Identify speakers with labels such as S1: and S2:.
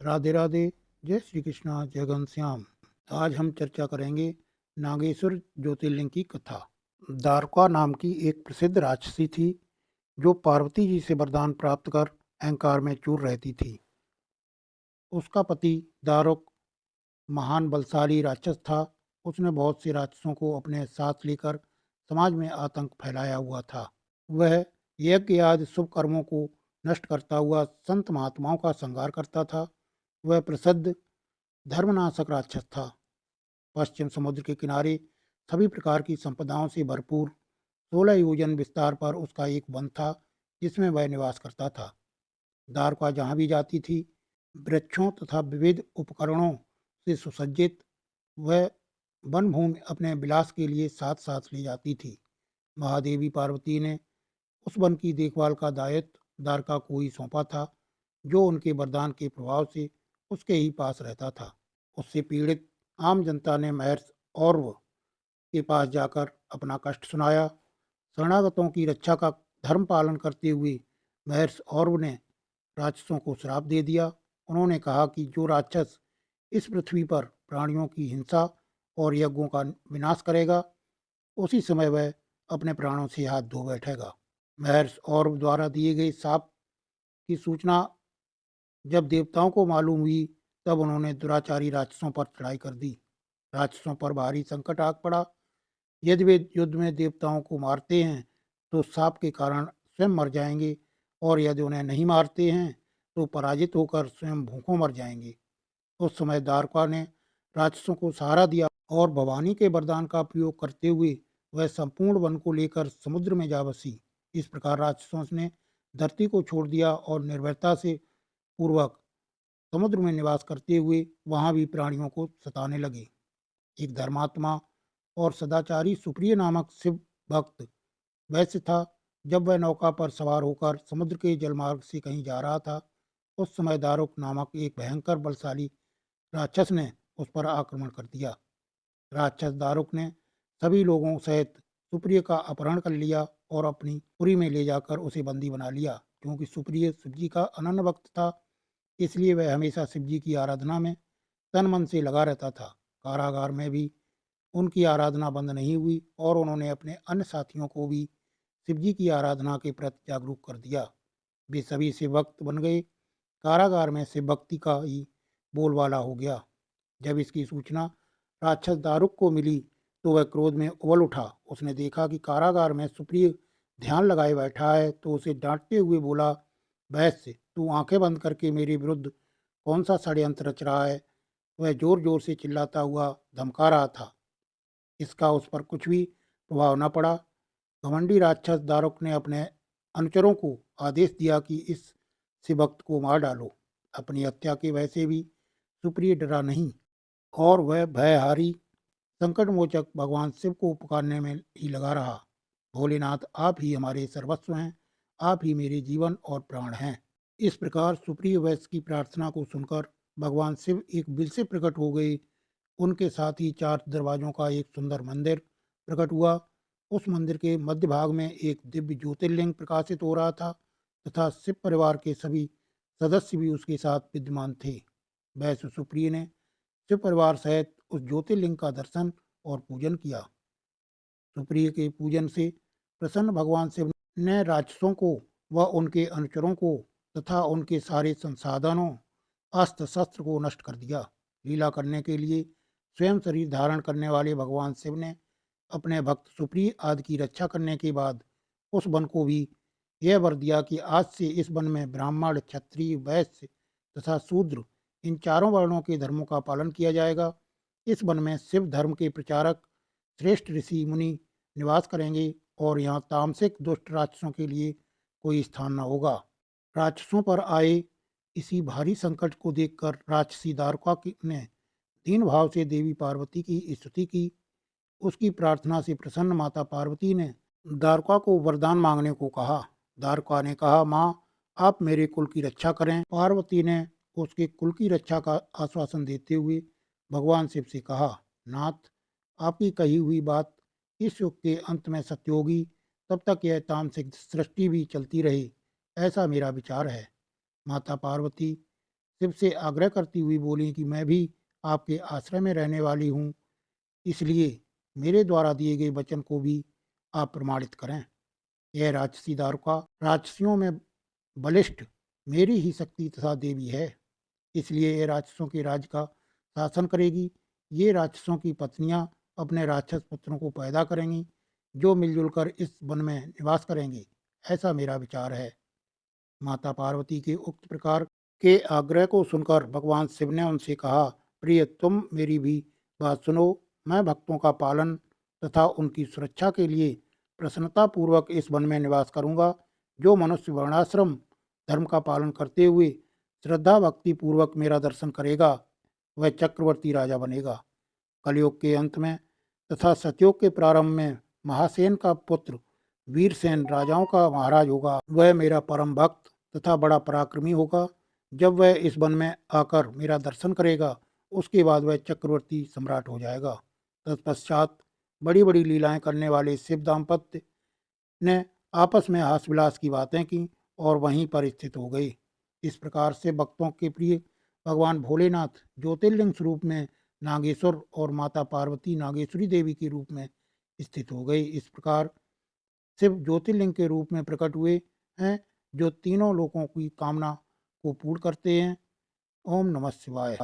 S1: राधे राधे। जय श्री कृष्णा, जय घनश्याम। आज हम चर्चा करेंगे नागेश्वर ज्योतिर्लिंग की कथा। द्वारका नाम की एक प्रसिद्ध राक्षसी थी जो पार्वती जी से वरदान प्राप्त कर अहंकार में चूर रहती थी। उसका पति दारुक महान बलशाली राक्षस था। उसने बहुत से राक्षसों को अपने साथ लेकर समाज में आतंक फैलाया हुआ था। वह यज्ञ आदि शुभ कर्मों को नष्ट करता हुआ संत महात्माओं का संहार करता था। वह प्रसिद्ध धर्मनाशक राक्षस था। पश्चिम समुद्र के किनारे सभी प्रकार की संपदाओं से भरपूर 16 योजन विस्तार पर उसका एक वन था जिसमें वह निवास करता था। द्वारका जहाँ भी जाती थी, वृक्षों तथा विविध उपकरणों से सुसज्जित वह वन भूमि अपने विलास के लिए साथ साथ ले जाती थी। महादेवी पार्वती ने उस वन की देखभाल का दायित्व द्वारका को ही सौंपा था, जो उनके वरदान के प्रभाव से उसके ही पास रहता था। उससे पीड़ित आम जनता ने महर्षि औरव के पास जाकर अपना कष्ट सुनाया। शरणागतों की रक्षा का धर्म पालन करते हुए महर्षि औरव ने राक्षसों को श्राप दे दिया। उन्होंने कहा कि जो राक्षस इस पृथ्वी पर प्राणियों की हिंसा और यज्ञों का विनाश करेगा, उसी समय वह अपने प्राणों से हाथ धो बैठेगा। महर्षि औरव द्वारा दिए गए शाप की सूचना जब देवताओं को मालूम हुई, तब उन्होंने दुराचारी राक्षसों पर चढ़ाई कर दी। राक्षसों पर भारी संकट आ पड़ा। यदि वे युद्ध में देवताओं को मारते हैं तो शाप के कारण स्वयं मर जाएंगे, और यदि उन्हें नहीं मारते हैं तो पराजित होकर स्वयं भूखों मर जाएंगे। उस समय द्वारका ने राक्षसों को सहारा दिया और भवानी के वरदान का प्रयोग करते हुए वह संपूर्ण वन को लेकर समुद्र में जा बसी। इस प्रकार राक्षसों ने धरती को छोड़ दिया और निर्भयता से पूर्वक समुद्र में निवास करते हुए वहां भी प्राणियों को सताने लगे। एक धर्मात्मा और सदाचारी सुप्रिय नामक शिव भक्त वैश्य था। जब वह नौका पर सवार होकर समुद्र के जलमार्ग से कहीं जा रहा था, उस समय दारुक नामक एक भयंकर बलशाली राक्षस ने उस पर आक्रमण कर दिया। राक्षस दारुक ने सभी लोगों सहित सुप्रिय का अपहरण कर लिया और अपनी पुरी में ले जाकर उसे बंदी बना लिया। क्योंकि सुप्रिय शिवजी का अनन्य भक्त था, इसलिए वह हमेशा शिवजी की आराधना में तन मन से लगा रहता था। कारागार में भी उनकी आराधना बंद नहीं हुई और उन्होंने अपने अन्य साथियों को भी शिवजी की आराधना के प्रति जागरूक कर दिया। वे सभी शिव भक्त बन गए। कारागार में शिव भक्ति का ही बोलबाला हो गया। जब इसकी सूचना राक्षस दारुक को मिली तो वह क्रोध में उबल उठा। उसने देखा कि कारागार में सुप्रिय ध्यान लगाए बैठा है, तो उसे डांटते हुए बोला, वैश्य, तू आंखें बंद करके मेरे विरुद्ध कौन सा षड्यंत्र रच रहा है? वह जोर जोर से चिल्लाता हुआ धमका रहा था। इसका उस पर कुछ भी प्रभाव न पड़ा। घमंडी राक्षस दारुक ने अपने अनुचरों को आदेश दिया कि इस शिवभक्त को मार डालो। अपनी हत्या के भय से भी सुप्रिय डरा नहीं और वह भयहारी संकटमोचक भगवान शिव को पुकारने में ही लगा रहा। भोलेनाथ, आप ही हमारे सर्वस्व हैं, आप ही मेरे जीवन और प्राण हैं। इस प्रकार सुप्रिय वैश्य की प्रार्थना को सुनकर भगवान शिव एक बिल से प्रकट हो गए। उनके साथ ही 4 दरवाजों का एक सुंदर मंदिर प्रकट हुआ। उस मंदिर के मध्य भाग में एक दिव्य ज्योतिर्लिंग प्रकाशित हो रहा था तथा शिव परिवार के सभी सदस्य भी उसके साथ विद्यमान थे। वैश्य सुप्रिय ने शिव परिवार सहित उस ज्योतिर्लिंग का दर्शन और पूजन किया। सुप्रिय के पूजन से प्रसन्न भगवान शिव ने राक्षसों को व उनके अनुचरों को तथा उनके सारे संसाधनों अस्त्र शस्त्र को नष्ट कर दिया। लीला करने के लिए स्वयं शरीर धारण करने वाले भगवान शिव ने अपने भक्त सुप्रिय आदि की रक्षा करने के बाद उस वन को भी यह वर दिया कि आज से इस वन में ब्राह्मण, क्षत्रिय, वैश्य तथा शूद्र, इन चारों वर्णों के धर्मों का पालन किया जाएगा। इस वन में शिव धर्म के प्रचारक श्रेष्ठ ऋषि मुनि निवास करेंगे और यहाँ तामसिक दुष्ट राक्षसों के लिए कोई स्थान न होगा। राक्षसों पर आए इसी भारी संकट को देखकर राक्षसी द्वारका ने दीन भाव से देवी पार्वती की स्तुति की। उसकी प्रार्थना से प्रसन्न माता पार्वती ने द्वारका को वरदान मांगने को कहा। द्वारका ने कहा, माँ, आप मेरे कुल की रक्षा करें। पार्वती ने उसके कुल की रक्षा का आश्वासन देते हुए भगवान शिव से कहा, नाथ, आपकी कही हुई बात इस युग के अंत में सत्य होगी। तब तक यह तामसिक सृष्टि भी चलती रहे, ऐसा मेरा विचार है। माता पार्वती शिव से आग्रह करती हुई बोली कि मैं भी आपके आश्रय में रहने वाली हूँ, इसलिए मेरे द्वारा दिए गए वचन को भी आप प्रमाणित करें। यह राक्षसी दारुका राक्षसियों में बलिष्ठ मेरी ही शक्ति तथा देवी है, इसलिए ये राक्षसों के राज्य का शासन करेगी। ये राक्षसों की पत्नियां अपने राक्षस पुत्रों को पैदा करेंगी, जो मिलजुल कर इस वन में निवास करेंगे। ऐसा मेरा विचार है। माता पार्वती के उक्त प्रकार के आग्रह को सुनकर भगवान शिव ने उनसे कहा, प्रिय तुम मेरी भी बात सुनो। मैं भक्तों का पालन तथा उनकी सुरक्षा के लिए प्रसन्नतापूर्वक इस वन में निवास करूंगा। जो मनुष्य वर्णाश्रम धर्म का पालन करते हुए श्रद्धा भक्ति पूर्वक मेरा दर्शन करेगा, वह चक्रवर्ती राजा बनेगा। कलयुग के अंत में तथा सतयुग के प्रारंभ में महासेन का पुत्र वीरसेन राजाओं का महाराज होगा। वह मेरा परम भक्त तथा बड़ा पराक्रमी होगा। जब वह इस वन में आकर मेरा दर्शन करेगा, उसके बाद वह चक्रवर्ती सम्राट हो जाएगा। तत्पश्चात बड़ी बड़ी लीलाएं करने वाले शिव दाम्पत्य ने आपस में हास विलास की बातें की और वहीं पर स्थित हो गए। इस प्रकार से भक्तों के प्रिय भगवान भोलेनाथ ज्योतिर्लिंग स्वरूप में नागेश्वर और माता पार्वती नागेश्वरी देवी के रूप में स्थित हो गए। इस प्रकार शिव ज्योतिर्लिंग के रूप में प्रकट हुए हैं, जो तीनों लोगों की कामना को पूर्ण करते हैं। ओम नमः शिवाय।